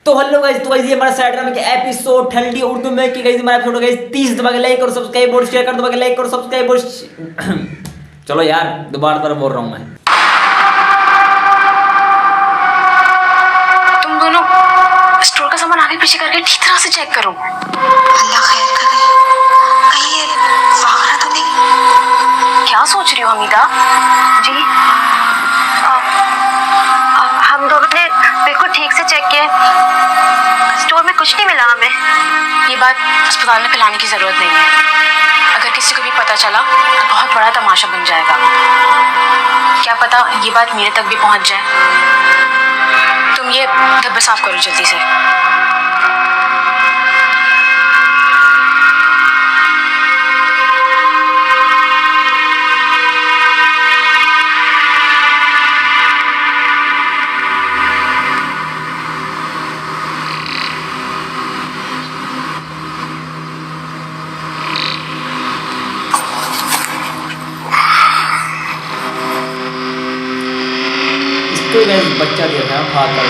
तो hello guys, तो ये हमारा साइड में एपिसोड ठंडी उर्दू में कि गाइस हमारा एपिसोड गाइस 30 दबा के लाइक और सब्सक्राइब और शेयर कर दबा के लाइक और सब्सक्राइब और चलो यार दोबारा बोल रहा हूं मैं। तुम दोनों स्टोर का सामान आगे पीछे करके ठीक तरह से चेक करो। अल्लाह खैर करे, कहीं ये वाकरा तो नहीं। क्या सोच रही हो हमीदा जी? हम दोनों ने बिल्कुल ठीक से चेक किया, स्टोर में कुछ नहीं मिला हमें। ये बात अस्पताल में फैलाने की जरूरत नहीं है। अगर किसी को भी पता चला तो बहुत बड़ा तमाशा बन जाएगा। क्या पता ये बात मेरे तक भी पहुंच जाए। तुम ये डब्बे साफ करो जल्दी से। इसको गाइस बच्चा दिया था भाग कर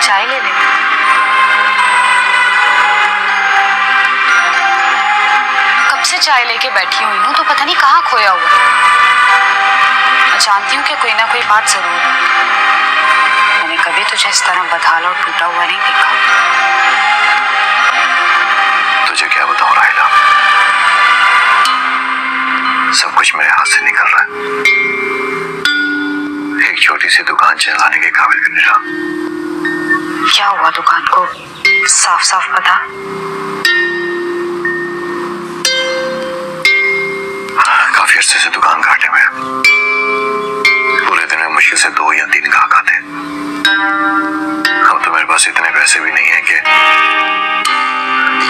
चाय ले ले। कब से चाय लेके बैठी हुई हूँ तो पता नहीं कहाँ खोया हुआ। मैं जानती हूँ कि कोई ना कोई बात जरूर है। मैंने कभी तुझे इस तरह बदहाल और टूटा हुआ नहीं देखा। तुझे क्या बताऊं राहिला, सब कुछ मेरे हाथ से निकल रहा है। एक छोटी सी दुकान चलाने के काबिल भी नहीं रहा। क्या हुआ दुकान को? साफ साफ बता। काफी अरसे से दुकान घाटे में है। पूरे दिन में मुश्किल से 2 या 3 ग्राहक आते हैं। अब तो मेरे पास इतने पैसे भी नहीं है कि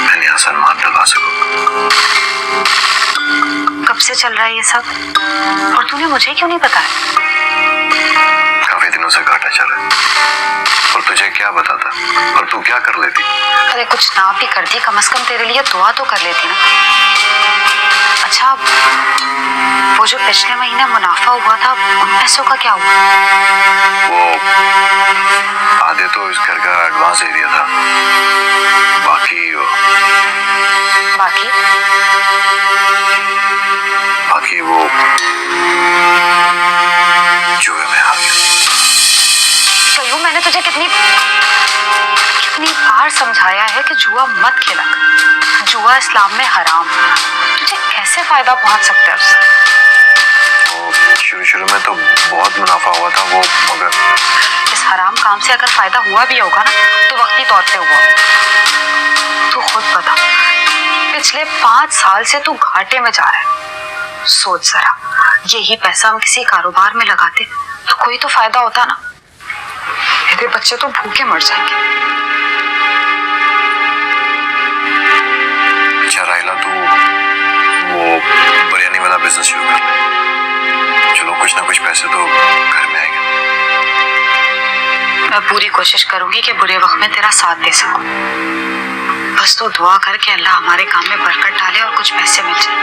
मैं नया सामान डलवा सकूं। कब से चल रहा है ये सब और तूने मुझे क्यों नहीं बताया? काफी दिनों से घाटा चल रहा है और तुझे क्या बताता। और तू क्या कर लेती? अरे कुछ ना भी करती, कम से कम तेरे लिए दुआ तो कर लेती ना। अच्छा, वो जो पिछले महीने मुनाफा हुआ था उन पैसों का क्या हुआ? वो आधे तो इस घर का एडवांस दे दिया था, बाकी बाकी बाकी वो जुए में आ गया। कयूं, मैंने तुझे कितनी बार समझाया है कि जुआ मत खेला कर। जुआ इस्लाम में हराम। तुझे कैसे फायदा पहुंच सकता है उससे? शुरू में तो बहुत मुनाफा हुआ था वो, मगर इस हराम काम से अगर फायदा हुआ भी होगा ना तो वक्ती तौर पे हुआ। तू खुद बता, पिछले 5 साल से तू घाटे में जा रहा है। सोच जरा, यही पैसा हम किसी कारोबार में लगाते तो कोई तो फायदा होता ना। मेरे बच्चे तो भूखे मर जाएंगे। अच्छा राहिला, तू वो बिरयानी वाला बिजनेस शुरू कर ले। चलो कुछ ना कुछ पैसे तो घर में आएंगे। मैं पूरी कोशिश करूंगी कि बुरे वक्त में तेरा साथ दे सकूं। बस तो दुआ कर कि अल्लाह हमारे काम में बरकत डाले और कुछ पैसे मिल जाए।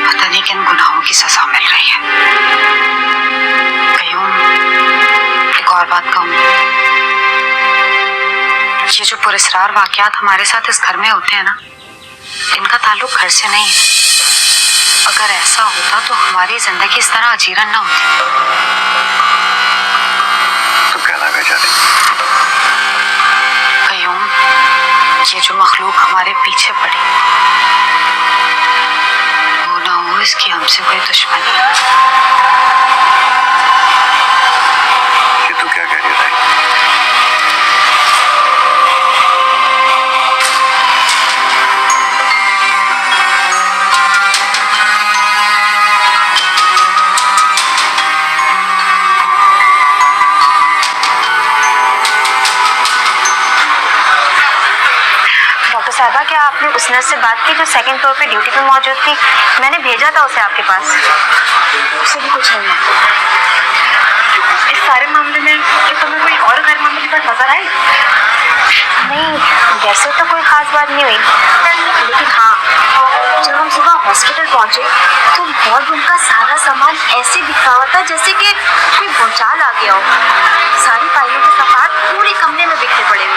पता नहीं किन गुनाहों की सजा मिल रही है। कयूं, एक और बात कहूं, ये जो पुरस्कार वाकयात हमारे साथ इस घर में होते हैं ना, इनका ताल्लुक घर से नहीं है। अगर ऐसा होता तो हमारी जिंदगी इस तरह अजीरन ना होती। तो कहना क्या चाहती? कयूं, ये जो मखलूक हमारे पीछे पड़ी, वो ना हो इसकी हमसे कोई दुश्मनी। ये तो क्या कह रही है? तो साहिबा, क्या आपने उस नर्स से बात की जो सेकंड फ्लोर पे ड्यूटी पे मौजूद थी? मैंने भेजा था उसे आपके पास। उसे भी कुछ नहीं है। इस सारे मामले में क्या तुम्हें कोई और गैर मामूली बात नजर आई? नहीं, वैसे तो कोई खास बात नहीं हुई, लेकिन हाँ, जब हम सुबह हॉस्पिटल पहुंचे तो वार्ड रूम का सारा सामान ऐसे बिखरा हुआ था जैसे कि कोई भूचाल आ गया हो। सारी फाइलों के सफात पूरे कमरे में बिखरे पड़े हुए।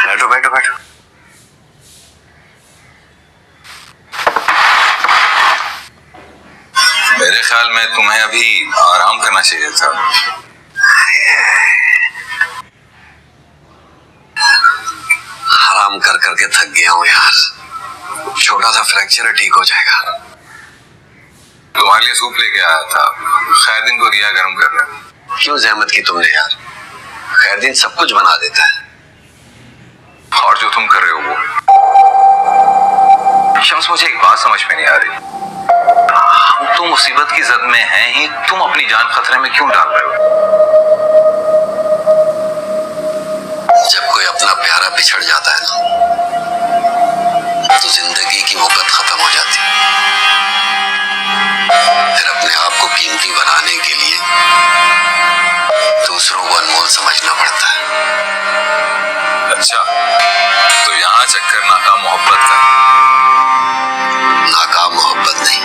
बैठो बैठो बैठो। मेरे ख्याल में तुम्हें अभी आराम करना चाहिए था। आराम कर करके थक गया हूँ यार। छोटा सा फ्रैक्चर है, ठीक हो जाएगा। तुम्हारे लिए सूप लेके आया था। खैरदीन को दिया गर्म कर रहा। क्यों जहमत की तुमने यार? खैरदीन सब कुछ बना देता है। और जो तुम कर रहे हो वो शम्स, मुझे एक बात समझ में नहीं आ रही। हम तो मुसीबत की जद में हैं ही, तुम अपनी जान खतरे में क्यों डाल रहे हो? जब कोई अपना प्यारा बिछड़ जाता है ना, तो जिंदगी की मोहब्बत खत्म हो जाती है। फिर अपने आप को कीमती बनाने के लिए दूसरों को अनमोल समझना पड़ता है। अच्छा, तो यहाँ चक्कर नाकाम मोहब्बत का। नाकाम मोहब्बत नहीं,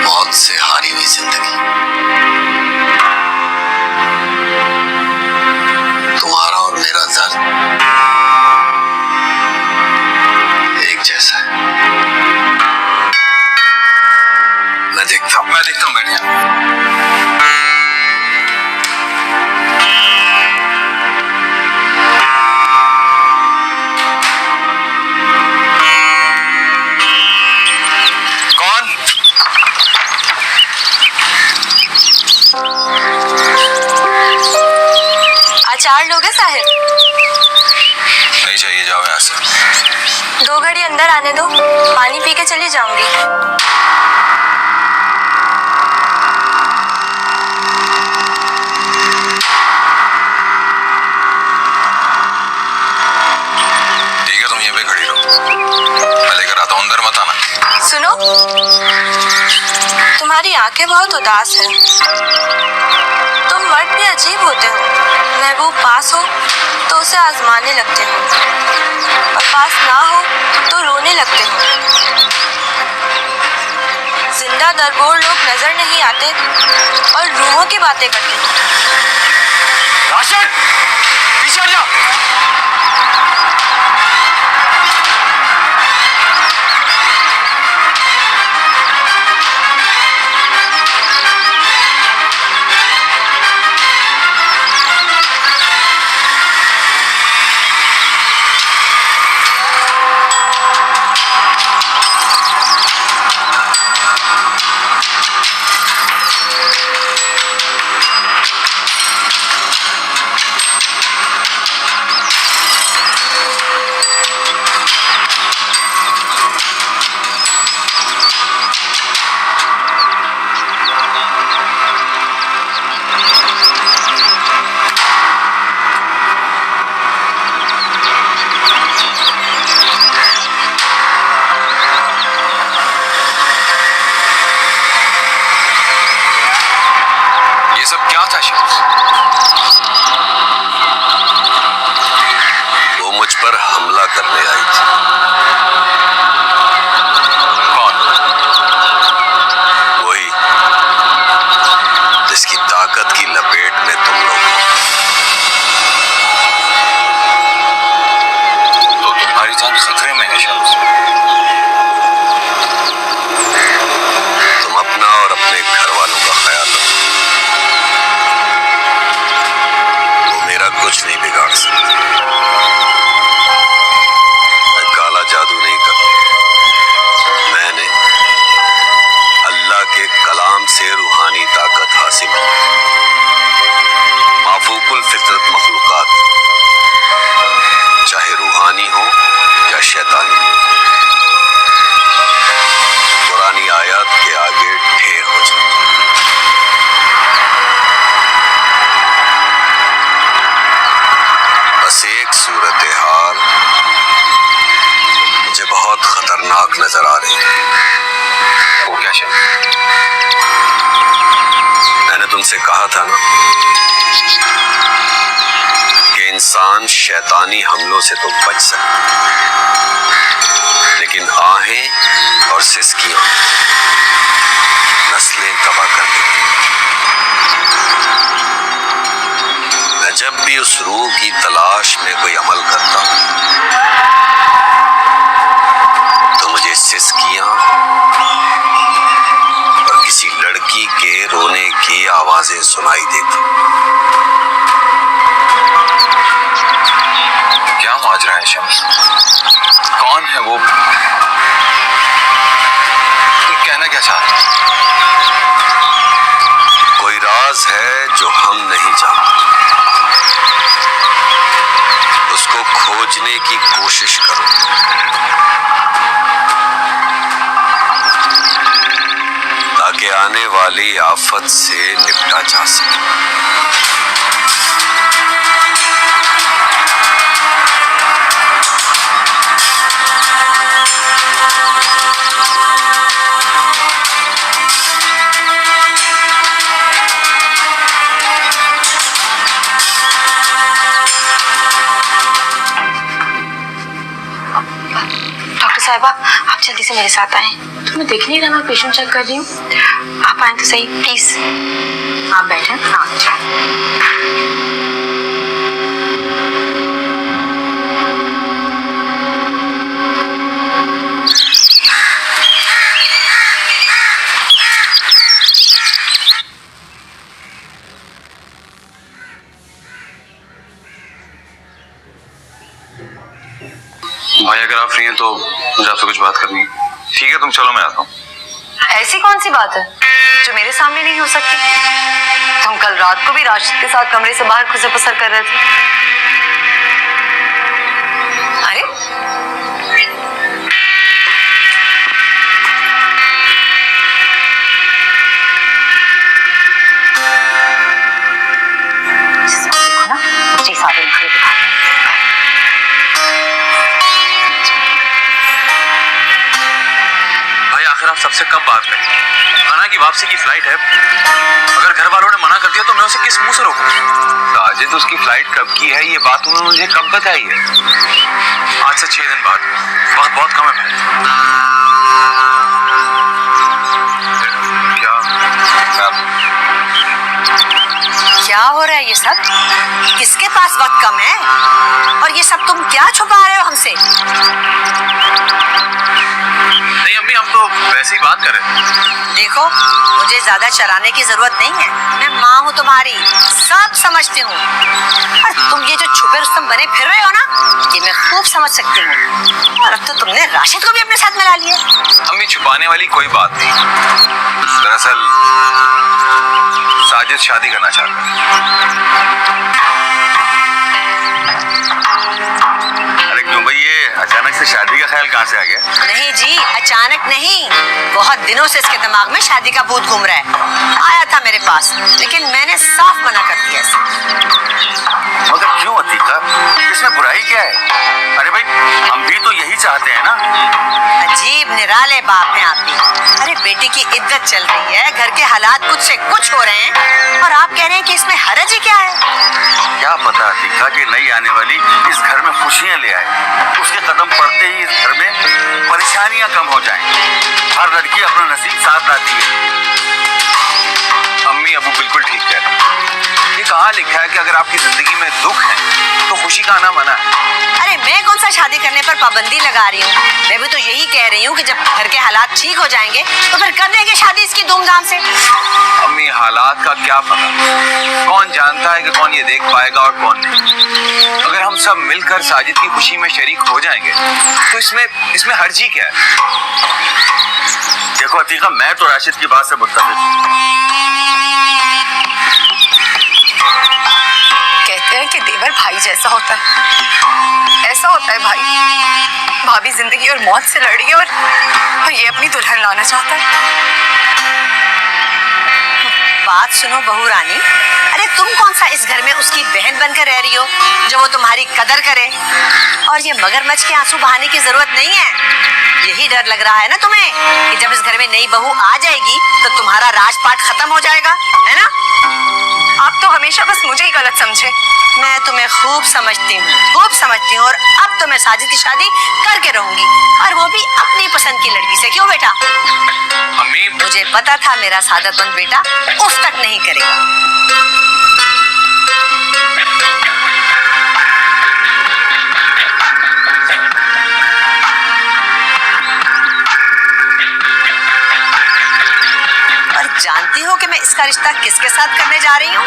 मौत से हारी हुई जिंदगी। तुम्हारा और मेरा दर्द एक जैसा है। मैं देखता हूँ बैठ यहाँ। अचार लोगे साहिब? नहीं चाहिए, जाओ यहाँ से। 2 घड़ी अंदर आने दो, पानी पी के चली जाऊंगी। ठीक है, तुम यहीं पे खड़ी रहो, मैं लेकर आता हूँ। अंदर मत आना। सुनो, तुम्हारी आंखें बहुत उदास हैं। तुम मर्द भी अजीब होते हो। महबूब पास हो तो उसे आजमाने लगते हो, और पास ना हो तो रोने लगते हो। जिंदा दरबोर लोग नजर नहीं आते और रूहों की बातें करते हो। राशिद, पीछे हट जा। सब क्या था शम्स? वो मुझ पर हमला करने आई थी। कौन? वही जिसकी ताकत की लपेट में तुम लोग हो। तो तुम्हारी जान खतरे में है शम्स। तुम अपना और अपने घर वालों का ख्याल रखो। मेरा कुछ नहीं बिगाड़ सकते। मैं काला जादू नहीं करता। शर्त नजर आ रही है। वो क्या शर्त? मैंने तुमसे कहा था ना कि इंसान शैतानी हमलों से तो बच सकता, लेकिन आहें और सिसकियां नस्लें तबाह कर देती। मैं जब भी उस रूह की तलाश में कोई अमल करता हूं तो मुझे सिसकियां और किसी लड़की के रोने की आवाजें सुनाई देती। क्या माजरा है शम्स? कौन है वो? तुम कहना क्या चाहते हो? कोई राज है जो हम नहीं जानते, उसको खोजने की कोशिश करो। ताकि आने वाली आफत से निपटा जा सके। साहिबा, आप जल्दी से मेरे साथ आए। तुम्हें देख नहीं रहा मैं पेशेंट चेक कर रही हूँ। आप आए तो सही प्लीज। आप बैठे। हाँ भाई अगर आप फ्री हैं तो मुझे आपसे कुछ बात करनी है। ठीक है तुम चलो, मैं आता हूँ। ऐसी कौन सी बात है जो मेरे सामने नहीं हो सकती? तुम कल रात को भी राशिद के साथ कमरे से बाहर खुसे पसर कर रहे थे। अरे देखो ना, मुझे सारे नखरे दिखाते हैं। आखिर आप सबसे कब बात करें? मना की वापसी की फ्लाइट है। अगर घर वालों ने मना कर दिया तो मैं उसे किस मुंह से रोकूं? साजिद उसकी फ्लाइट कब की है ये बात उन्होंने मुझे कब बताई है? आज से 6 दिन बाद। वक्त बहुत कम है। क्या हो रहा है ये सब? किसके पास वक्त कम है? और ये सब तुम क्या छुपा रहे हो हमसे? नहीं अम्मी, हम तो वैसे ही बात कर रहे हैं। देखो, मुझे ज्यादा चलाने की जरूरत नहीं है। मैं माँ हूँ तुम्हारी, सब समझती हूँ। और तुम ये जो छुपे रुस्तम बने फिर रहे हो ना, ये मैं खूब समझ सकती हूँ। और अब तो तुमने राशिद को भी अपने साथ मिला लिया। अम्मी छुपाने वाली कोई बात नहीं। दरअसल साजिद शादी करना चाहता है। अरे क्यों भाई, ये अचानक से शादी का ख्याल कहाँ से आ गया? नहीं जी, अचानक नहीं, बहुत दिनों से इसके दिमाग में शादी का भूत घूम रहा है। आया था मेरे पास, लेकिन मैंने साफ मना कर दिया इसे। मगर क्यों अतीका, इसमें बुराई क्या है? अरे भाई हम भी तो यही चाहते हैं ना। अजीब निराले बाप हैं आप भी। अरे बेटी की इज्जत चल रही है, घर के हालात कुछ से कुछ हो रहे हैं और आप कह रहे हैं कि इसमें हरज ही क्या है? क्या पता अतीका कि नई आने वाली इस घर में खुशियां ले आए, उसके कदम पड़ते ही इस घर में परेशानियां कम हो जाएं। हर लड़की अपना नसीब साथ लाती है। अम्मी अबू बिल्कुल ठीक कह रहे हैं। ये कहाँ लिखा है कि अगर आपकी जिंदगी में दुख है तो खुशी का आना मना है? अरे मैं कौन सा शादी करने पर पाबंदी लगा रही हूँ? मैं भी तो यही कह रही हूँ कि जब घर के हालात ठीक हो जाएंगे तो फिर कर देंगे शादी इसकी धूमधाम से। अम्मी हालात का क्या पता, कौन जानता है कि कौन ये देख पाएगा और कौन नहीं। अगर हम सब मिलकर साजिद की खुशी में शरीक हो जाएंगे तो इसमें हर्ज ही क्या है? देखो अतीका, मैं तो राशिद की बात से मुत्तफिक हूं। कहते हैं कि देवर भाई जैसा होता है, ऐसा होता है भाई। भाभी जिंदगी और मौत से लड़ रही है और ये अपनी दुल्हन लाना चाहता है। बात सुनो बहू रानी, अरे तुम कौन सा इस घर में उसकी बहन बनकर रह रही हो जो वो तुम्हारी कदर करे। और ये मगरमच्छ के आंसू बहाने की जरूरत नहीं है। यही डर लग रहा है ना तुम्हें कि जब इस घर में नई बहू आ जाएगी तो तुम्हारा राजपाट खत्म हो जाएगा, है ना? आप तो हमेशा बस मुझे ही गलत समझे। मैं तुम्हें खूब समझती हूँ और अब तो मैं साजिद की शादी करके रहूंगी, और वो भी अपनी पसंद की लड़की से। क्यों बेटा? मम्मी मुझे पता था मेरा सादतमंद बेटा उफ तक नहीं करेगा। और जानती हो कि मैं इसका रिश्ता किसके साथ करने जा रही हूँ?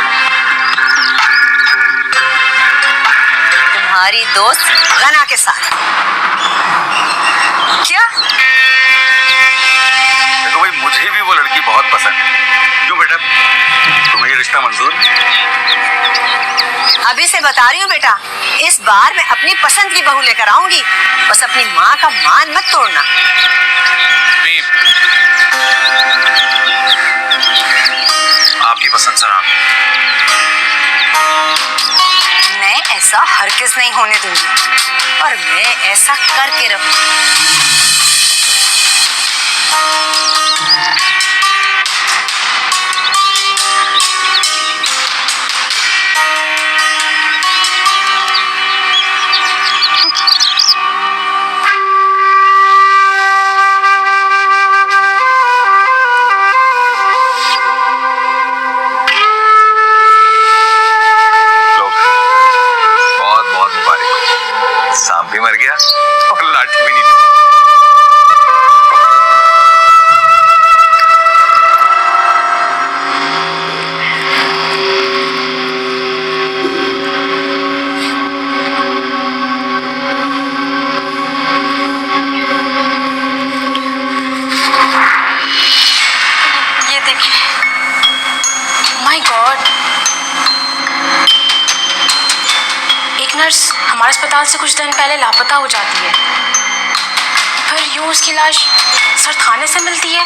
तुम्हारी दोस्त गना के साथ। क्या? देखो भाई, मुझे भी वो लड़की बहुत पसंद है। क्यों बेटा, तुम्हें ये रिश्ता मंजूर? अभी से बता रही हूँ बेटा, इस बार मैं अपनी पसंद की बहू लेकर आऊंगी। बस अपनी माँ का मान मत तोड़ना। आपकी पसंद सराम। मैं ऐसा हरगिज नहीं होने दूंगी, और मैं ऐसा करके रहूंगी। बहुत बहुत मुबारक। सांप भी मर गया और लाठी भी नहीं। ये देखिए। माय गॉड, एक नर्स हमारे अस्पताल से कुछ दिन पहले लापता हो जाती है, फिर यूं उसकी लाश सर थाने से मिलती है।